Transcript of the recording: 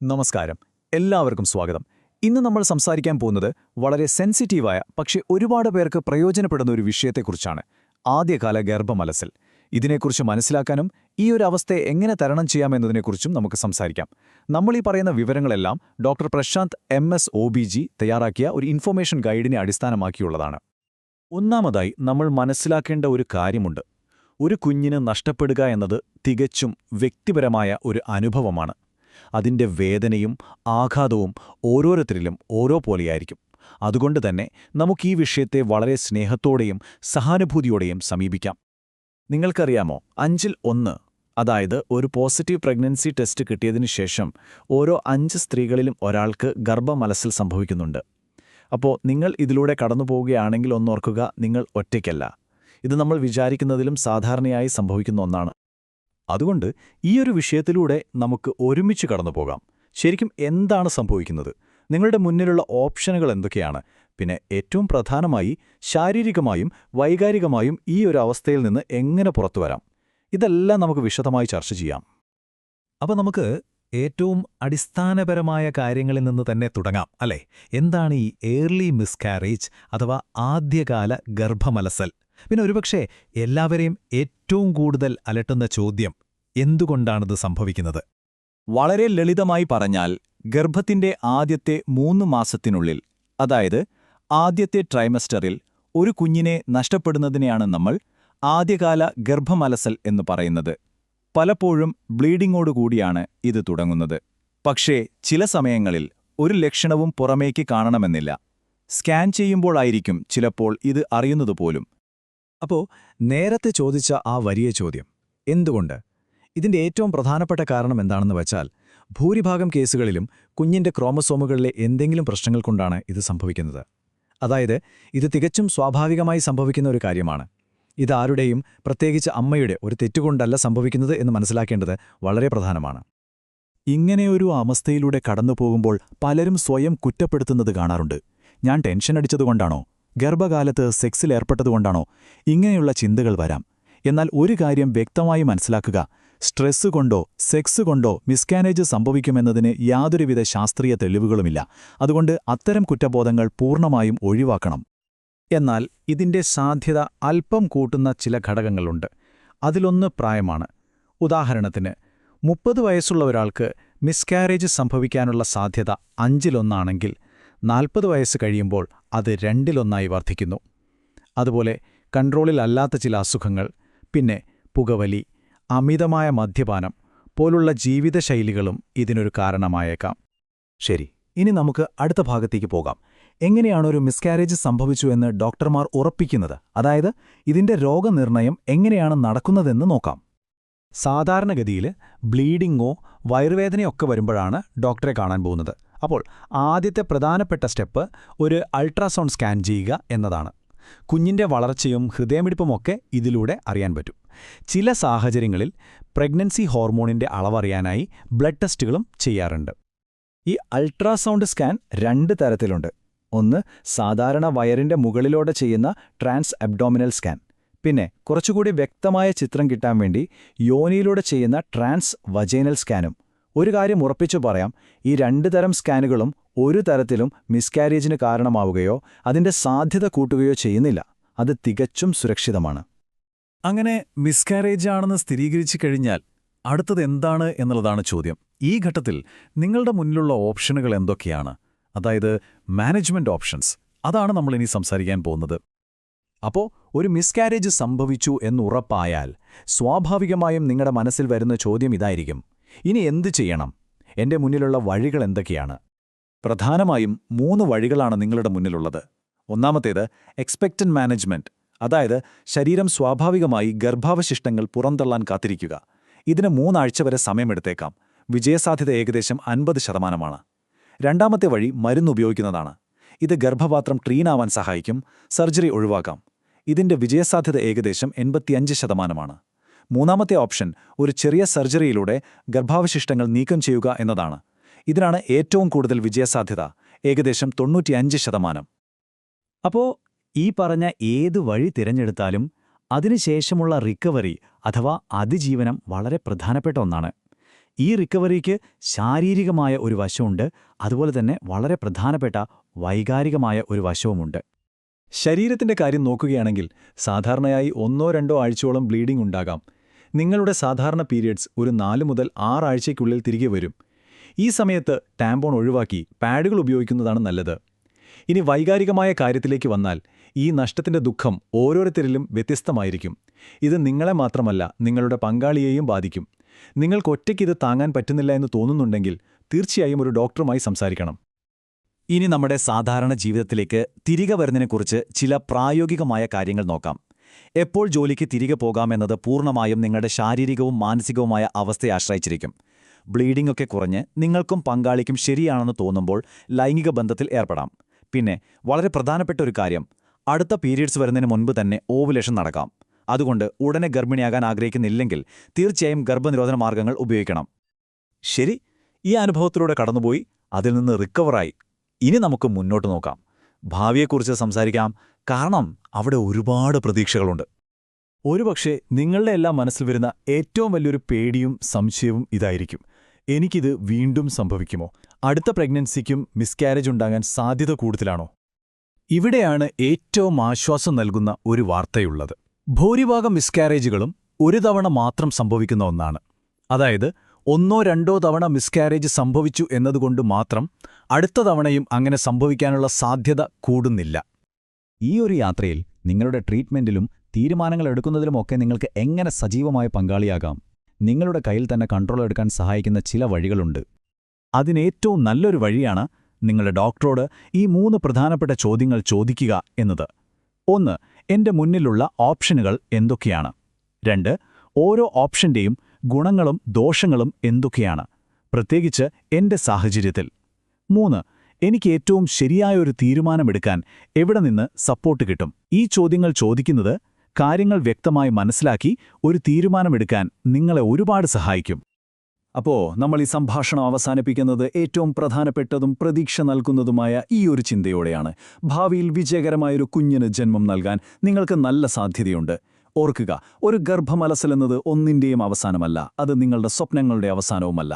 നമസ്കാരം. എല്ലാവർക്കും സ്വാഗതം. ഇന്ന് നമ്മൾ സംസാരിക്കാൻ പോകുന്നത് വളരെ സെൻസിറ്റീവായ പക്ഷേ ഒരുപാട് പേർക്ക് പ്രയോജനപ്പെടുന്ന ഒരു വിഷയത്തെക്കുറിച്ചാണ്. ആദ്യകാല ഗർഭമലസൽ. ഇതിനെക്കുറിച്ച് മനസ്സിലാക്കാനും ഈ ഒരു അവസ്ഥയെ എങ്ങനെ തരണം ചെയ്യാമെന്നതിനെക്കുറിച്ചും നമുക്ക് സംസാരിക്കാം. നമ്മൾ ഈ പറയുന്ന വിവരങ്ങളെല്ലാം ഡോക്ടർ പ്രശാന്ത് MS OBG തയ്യാറാക്കിയ ഒരു ഇൻഫർമേഷൻ ഗൈഡിനെ അടിസ്ഥാനമാക്കിയുള്ളതാണ്. ഒന്നാമതായി നമ്മൾ മനസ്സിലാക്കേണ്ട ഒരു കാര്യമുണ്ട്. ഒരു കുഞ്ഞിന് നഷ്ടപ്പെടുക എന്നത് തികച്ചും വ്യക്തിപരമായ ഒരു അനുഭവമാണ്. അതിൻ്റെ വേദനയും ആഘാതവും ഓരോരുത്തരിലും ഓരോ പോലെയായിരിക്കും. അതുകൊണ്ട് തന്നെ നമുക്ക് ഈ വിഷയത്തെ വളരെ സ്നേഹത്തോടെയും സഹാനുഭൂതിയോടെയും സമീപിക്കാം. നിങ്ങൾക്കറിയാമോ, 5-ൽ 1, അതായത് ഒരു പോസിറ്റീവ് പ്രഗ്നൻസി ടെസ്റ്റ് കിട്ടിയതിനു ശേഷം ഓരോ 5 സ്ത്രീകളിലും ഒരാൾക്ക് ഗർഭമലസൽ സംഭവിക്കുന്നുണ്ട്. അപ്പോൾ നിങ്ങൾ ഇതിലൂടെ കടന്നുപോവുകയാണെങ്കിൽ ഒന്നോർക്കുക, നിങ്ങൾ ഒറ്റയ്ക്കല്ല. ഇത് നമ്മൾ വിചാരിക്കുന്നതിലും സാധാരണയായി സംഭവിക്കുന്ന ഒന്നാണ്. അതുകൊണ്ട് ഈയൊരു വിഷയത്തിലൂടെ നമുക്ക് ഒരുമിച്ച് കടന്നുപോകാം. ശരിക്കും എന്താണ് സംഭവിക്കുന്നത്, നിങ്ങളുടെ മുന്നിലുള്ള ഓപ്ഷനുകൾ എന്തൊക്കെയാണ്, പിന്നെ ഏറ്റവും പ്രധാനമായി ശാരീരികമായും വൈകാരികമായും ഈ ഒരു അവസ്ഥയിൽ നിന്ന് എങ്ങനെ പുറത്തുവരാം, ഇതെല്ലാം നമുക്ക് വിശദമായി ചർച്ച ചെയ്യാം. അപ്പോൾ നമുക്ക് ഏറ്റവും അടിസ്ഥാനപരമായ കാര്യങ്ങളിൽ നിന്ന് തന്നെ തുടങ്ങാം, അല്ലേ? എന്താണ് ഈ ഏർലി മിസ്കാരേജ് അഥവാ ആദ്യകാല ഗർഭമലസൽ? പിന്നെ ഒരുപക്ഷെ എല്ലാവരെയും ഏറ്റവും കൂടുതൽ അലട്ടുന്ന ചോദ്യം, എന്തുകൊണ്ടാണിത് സംഭവിക്കുന്നത്? വളരെ ലളിതമായി പറഞ്ഞാൽ, ഗർഭത്തിന്റെ ആദ്യത്തെ 3 മാസത്തിനുള്ളിൽ, അതായത് ആദ്യത്തെ ട്രൈമസ്റ്ററിൽ ഒരു കുഞ്ഞിനെ നഷ്ടപ്പെടുന്നതിനെയാണ് നമ്മൾ ആദ്യകാല ഗർഭമലസൽ എന്ന് പറയുന്നത്. പലപ്പോഴും ബ്ലീഡിങ്ങോടുകൂടിയാണ് ഇത് തുടങ്ങുന്നത്. പക്ഷേ ചില സമയങ്ങളിൽ ഒരു ലക്ഷണവും പുറമേക്ക് കാണണമെന്നില്ല. സ്കാൻ ചെയ്യുമ്പോഴായിരിക്കും ചിലപ്പോൾ ഇത് അറിയുന്നതുപോലും. അപ്പോൾ നേരത്തെ ചോദിച്ച ആ വലിയ ചോദ്യം, എന്തുകൊണ്ട്? ഇതിന്റെ ഏറ്റവും പ്രധാനപ്പെട്ട കാരണം എന്താണെന്ന് വച്ചാൽ, ഭൂരിഭാഗം കേസുകളിലും കുഞ്ഞിന്റെ ക്രോമസോമുകളിലെ എന്തെങ്കിലും പ്രശ്നങ്ങൾ കൊണ്ടാണ് ഇത് സംഭവിക്കുന്നത്. അതായത് ഇത് തികച്ചും സ്വാഭാവികമായി സംഭവിക്കുന്ന ഒരു കാര്യമാണ്. ഇതാരുടെയും, പ്രത്യേകിച്ച് അമ്മയുടെ ഒരു തെറ്റുകൊണ്ടല്ല സംഭവിക്കുന്നത് എന്ന് മനസ്സിലാക്കേണ്ടത് വളരെ പ്രധാനമാണ്. ഇങ്ങനെയൊരു അവസ്ഥയിലൂടെ കടന്നുപോകുമ്പോൾ പലരും സ്വയം കുറ്റപ്പെടുത്തുന്നത് കാണാറുണ്ട്. ഞാൻ ടെൻഷൻ അടിച്ചതുകൊണ്ടാണോ, ഗർഭകാലത്ത് സെക്സിലേർപ്പെട്ടതുകൊണ്ടാണോ, ഇങ്ങനെയുള്ള ചിന്തകൾ വരാം. എന്നാൽ ഒരു കാര്യം വ്യക്തമായി മനസ്സിലാക്കുക, സ്ട്രെസ് കൊണ്ടോ സെക്സ് കൊണ്ടോ മിസ്കാനേജ് സംഭവിക്കുമെന്നതിന് യാതൊരുവിധ ശാസ്ത്രീയ തെളിവുകളുമില്ല. അതുകൊണ്ട് അത്തരം കുറ്റബോധങ്ങൾ പൂർണ്ണമായും ഒഴിവാക്കണം. എന്നാൽ ഇതിന്റെ സാധ്യത അല്പം കൂട്ടുന്ന ചില ഘടകങ്ങളുണ്ട്. അതിലൊന്ന് പ്രായമാണ്. ഉദാഹരണത്തിന് 30 വയസ്സുള്ള ഒരാൾക്ക് മിസ്കാരേജ് സംഭവിക്കാനുള്ള സാധ്യത 5-1 40 വയസ്സ് കഴിയുമ്പോൾ അത് 2-1 വർദ്ധിക്കുന്നു. അതുപോലെ കൺട്രോളിലല്ലാത്ത ചില അസുഖങ്ങൾ, പിന്നെ പുകവലി, അമിതമായ മദ്യപാനം പോലുള്ള ജീവിതശൈലികളും ഇതിനൊരു കാരണമായേക്കാം. ശരി, ഇനി നമുക്ക് അടുത്ത ഭാഗത്തേക്ക് പോകാം. എങ്ങനെയാണ് ഒരു മിസ്കാരേജ് സംഭവിച്ചു എന്ന് ഡോക്ടർമാർ ഉറപ്പിക്കുന്നത്, അതായത് ഇതിന്റെ രോഗനിർണയം എങ്ങനെയാണ് നടക്കുന്നതെന്ന് നോക്കാം. സാധാരണഗതിയിൽ ബ്ലീഡിങ്ങോ വയറുവേദനയൊക്കെ വരുമ്പോഴാണ് ഡോക്ടറെ കാണാൻ പോകുന്നത്. അപ്പോൾ ആദ്യത്തെ പ്രധാനപ്പെട്ട സ്റ്റെപ്പ് ഒരു അൾട്രാസൗണ്ട് സ്കാൻ ചെയ്യുക എന്നതാണ്. കുഞ്ഞിന്റെ വളർച്ചയും ഹൃദയമിടിപ്പുമൊക്കെ ഇതിലൂടെ അറിയാൻ പറ്റും. ചില സാഹചര്യങ്ങളിൽ പ്രഗ്നൻസി ഹോർമോണിന്റെ അളവറിയാനായി ബ്ലഡ് ടെസ്റ്റുകളും ചെയ്യാറുണ്ട്. ഈ അൾട്രാസൗണ്ട് സ്കാൻ 2 തരത്തിലുണ്ട്. ഒന്ന് സാധാരണ വയറിന്റെ മുകളിലൂടെ ചെയ്യുന്ന ട്രാൻസ് അബ്ഡോമിനൽ സ്കാൻ. പിന്നെ കുറച്ചുകൂടി വ്യക്തമായ ചിത്രം കിട്ടാൻ വേണ്ടി യോനിയിലൂടെ ചെയ്യുന്ന ട്രാൻസ് വജൈനൽ സ്കാനും. ഒരു കാര്യം ഉറപ്പിച്ചു പറയാം, ഈ 2 തരം സ്കാനുകളും ഒരു തരത്തിലും മിസ്കാരേജിന് കാരണമാവുകയോ അതിന്റെ സാധ്യത കൂട്ടുകയോ ചെയ്യുന്നില്ല. അത് തികച്ചും സുരക്ഷിതമാണ്. അങ്ങനെ മിസ്കാരേജ് ആണെന്ന് സ്ഥിരീകരിച്ചു കഴിഞ്ഞാൽ അടുത്തത് എന്താണ് എന്നുള്ളതാണ് ചോദ്യം. ഈ ഘട്ടത്തിൽ നിങ്ങളുടെ മുന്നിലുള്ള ഓപ്ഷനുകൾ എന്തൊക്കെയാണ്? അതായത് മാനേജ്മെന്റ് ഓപ്ഷൻസ്. അതാണ് നമ്മളിനി സംസാരിക്കാൻ പോകുന്നത്. അപ്പോൾ ഒരു മിസ്കാരേജ് സംഭവിച്ചു എന്നുറപ്പായാൽ സ്വാഭാവികമായും നിങ്ങളുടെ മനസ്സിൽ വരുന്ന ചോദ്യം ഇതായിരിക്കും, ഇനി എന്തു ചെയ്യണം? എന്റെ മുന്നിലുള്ള വഴികൾ എന്തൊക്കെയാണ്? പ്രധാനമായും 3 വഴികളാണ് നിങ്ങളുടെ മുന്നിലുള്ളത്. ഒന്നാമത്തേത് എക്സ്പെക്റ്റന്റ് മാനേജ്മെന്റ്, അതായത് ശരീരം സ്വാഭാവികമായി ഗർഭാവശിഷ്ടങ്ങൾ പുറന്തള്ളാൻ കാത്തിരിക്കുക. ഇതിന് 3 ആഴ്ച വരെ സമയമെടുത്തേക്കാം. വിജയസാധ്യത ഏകദേശം 50%. രണ്ടാമത്തെ വഴി മരുന്നുപയോഗിക്കുന്നതാണ്. ഇത് ഗർഭപാത്രം ക്ലീനാവാൻ സഹായിക്കും, സർജറി ഒഴിവാക്കാം. ഇതിന്റെ വിജയസാധ്യത ഏകദേശം 85%. മൂന്നാമത്തെ ഓപ്ഷൻ ഒരു ചെറിയ സർജറിയിലൂടെ ഗർഭാവശിഷ്ടങ്ങൾ നീക്കം ചെയ്യുക എന്നതാണ്. ഇതിനാണ് ഏറ്റവും കൂടുതൽ വിജയസാധ്യത, ഏകദേശം 95%. അപ്പോൾ ഈ പറഞ്ഞ ഏത് വഴി തിരഞ്ഞെടുത്താലും അതിനുശേഷമുള്ള റിക്കവറി അഥവാ അതിജീവനം വളരെ പ്രധാനപ്പെട്ട ഒന്നാണ്. ഈ റിക്കവറിക്ക് ശാരീരികമായ ഒരു വശമുണ്ട്, അതുപോലെ തന്നെ വളരെ പ്രധാനപ്പെട്ട വൈകാരികമായ ഒരു വശവുമുണ്ട്. ശരീരത്തിന്റെ കാര്യം നോക്കുകയാണെങ്കിൽ സാധാരണയായി 1-2 ആഴ്ചയോളം ബ്ലീഡിംഗ് ഉണ്ടാകാം. നിങ്ങളുടെ സാധാരണ പീരിയഡ്സ് ഒരു 4 മുതൽ 6 ആഴ്ചയ്ക്കുള്ളിൽ തിരികെ വരും. ഈ സമയത്ത് ടാമ്പോൺ ഒഴിവാക്കി പാഡുകൾ ഉപയോഗിക്കുന്നതാണ് നല്ലത്. ഇനി വൈകാരികമായ കാര്യത്തിലേക്ക് വന്നാൽ ഈ നഷ്ടത്തിന്റെ ദുഃഖം ഓരോരുത്തരിലും വ്യത്യസ്തമായിരിക്കും. ഇത് നിങ്ങളെ മാത്രമല്ല നിങ്ങളുടെ പങ്കാളിയെയും ബാധിക്കും. നിങ്ങൾക്ക് ഒറ്റയ്ക്ക് ഇത് താങ്ങാൻ പറ്റുന്നില്ല എന്ന് തോന്നുന്നുണ്ടെങ്കിൽ തീർച്ചയായും ഒരു ഡോക്ടറുമായി സംസാരിക്കണം. ഇനി നമ്മുടെ സാധാരണ ജീവിതത്തിലേക്ക് തിരികെ വരുന്നതിനെക്കുറിച്ച് ചില പ്രായോഗികമായ കാര്യങ്ങൾ നോക്കാം. എപ്പോൾ ജോലിക്ക് തിരികെ പോകാമെന്നത് പൂർണ്ണമായും നിങ്ങളുടെ ശാരീരികവും മാനസികവുമായ അവസ്ഥയെ ആശ്രയിച്ചിരിക്കും. ബ്ലീഡിംഗ് ഒക്കെ കുറഞ്ഞ് നിങ്ങൾക്കും പങ്കാളിക്കും ശരിയാണെന്ന് തോന്നുമ്പോൾ ലൈംഗിക ബന്ധത്തിൽ ഏർപ്പെടാം. പിന്നെ വളരെ പ്രധാനപ്പെട്ട ഒരു കാര്യം, അടുത്ത പീരിയഡ്സ് വരുന്നതിന് മുൻപ് തന്നെ ഓവുലേഷൻ നടക്കാം. അതുകൊണ്ട് ഉടനെ ഗർഭിണിയാകാൻ ആഗ്രഹിക്കുന്നില്ലെങ്കിൽ തീർച്ചയായും ഗർഭനിരോധന മാർഗങ്ങൾ ഉപയോഗിക്കണം. ശരി, ഈ അനുഭവത്തിലൂടെ കടന്നുപോയി അതിൽ നിന്ന് റിക്കവറായി. ഇനി നമുക്ക് മുന്നോട്ട് നോക്കാം. ഭാവിയെക്കുറിച്ച് സംസാരിക്കാം, കാരണം അവിടെ ഒരുപാട് പ്രതീക്ഷകളുണ്ട്. ഒരുപക്ഷെ നിങ്ങളുടെ എല്ലാം മനസ്സിൽ വരുന്ന ഏറ്റവും വലിയൊരു പേടിയും സംശയവും ഇതായിരിക്കും: എനിക്കിത് വീണ്ടും സംഭവിക്കുമോ? അടുത്ത പ്രഗ്നൻസിക്കും മിസ്കാരേജ് ഉണ്ടാകാൻ സാധ്യത കൂടുതലാണോ? ഇവിടെയാണ് ഏറ്റവും ആശ്വാസം നൽകുന്ന ഒരു വാർത്തയുള്ളത്. ഭൂരിഭാഗം മിസ്കാരേജുകളും ഒരു തവണ മാത്രം സംഭവിക്കുന്ന ഒന്നാണ്. അതായത് 1-2 തവണ മിസ്കാരേജ് സംഭവിച്ചു എന്നതുകൊണ്ട് മാത്രം അടുത്ത തവണയും അങ്ങനെ സംഭവിക്കാനുള്ള സാധ്യത കൂടുന്നില്ല. ഈ ഒരു യാത്രയിൽ നിങ്ങളുടെ ട്രീറ്റ്മെന്റിലും തീരുമാനങ്ങൾ എടുക്കുന്നതിലുമൊക്കെ നിങ്ങൾക്ക് എങ്ങനെ സജീവമായ പങ്കാളിയാകാം? നിങ്ങളുടെ കയ്യിൽ തന്നെ കൺട്രോൾ എടുക്കാൻ സഹായിക്കുന്ന ചില വഴികളുണ്ട്. അതിനേറ്റവും നല്ലൊരു വഴിയാണ് നിങ്ങളുടെ ഡോക്ടറോട് ഈ 3 പ്രധാനപ്പെട്ട ചോദ്യങ്ങൾ ചോദിക്കുക എന്നത്. 1. എന്റെ മുന്നിലുള്ള ഓപ്ഷനുകൾ എന്തൊക്കെയാണ്? 2. ഓരോ ഓപ്ഷന്റെയും ഗുണങ്ങളും ദോഷങ്ങളും എന്തൊക്കെയാണ്, പ്രത്യേകിച്ച് എന്റെ സാഹചര്യത്തിൽ? 3. എനിക്ക് ഏറ്റവും ശരിയായൊരു തീരുമാനമെടുക്കാൻ എവിടെ നിന്ന് സപ്പോർട്ട് കിട്ടും? ഈ ചോദ്യങ്ങൾ ചോദിക്കുന്നത് കാര്യങ്ങൾ വ്യക്തമായി മനസ്സിലാക്കി ഒരു തീരുമാനമെടുക്കാൻ നിങ്ങളെ ഒരുപാട് സഹായിക്കും. അപ്പോൾ നമ്മൾ ഈ സംഭാഷണം അവസാനിപ്പിക്കുന്നത് ഏറ്റവും പ്രധാനപ്പെട്ടതും പ്രതീക്ഷ നൽകുന്നതുമായ ഈ ഒരു ചിന്തയോടെയാണ്. ഭാവിയിൽ വിജയകരമായൊരു കുഞ്ഞിന് ജന്മം നൽകാൻ നിങ്ങൾക്ക് നല്ല സാധ്യതയുണ്ട്. ഓർക്കുക, ഒരു ഗർഭമലസലെന്നത് ഒന്നിന്റെയും അവസാനമല്ല, അത് നിങ്ങളുടെ സ്വപ്നങ്ങളുടെ അവസാനവുമല്ല.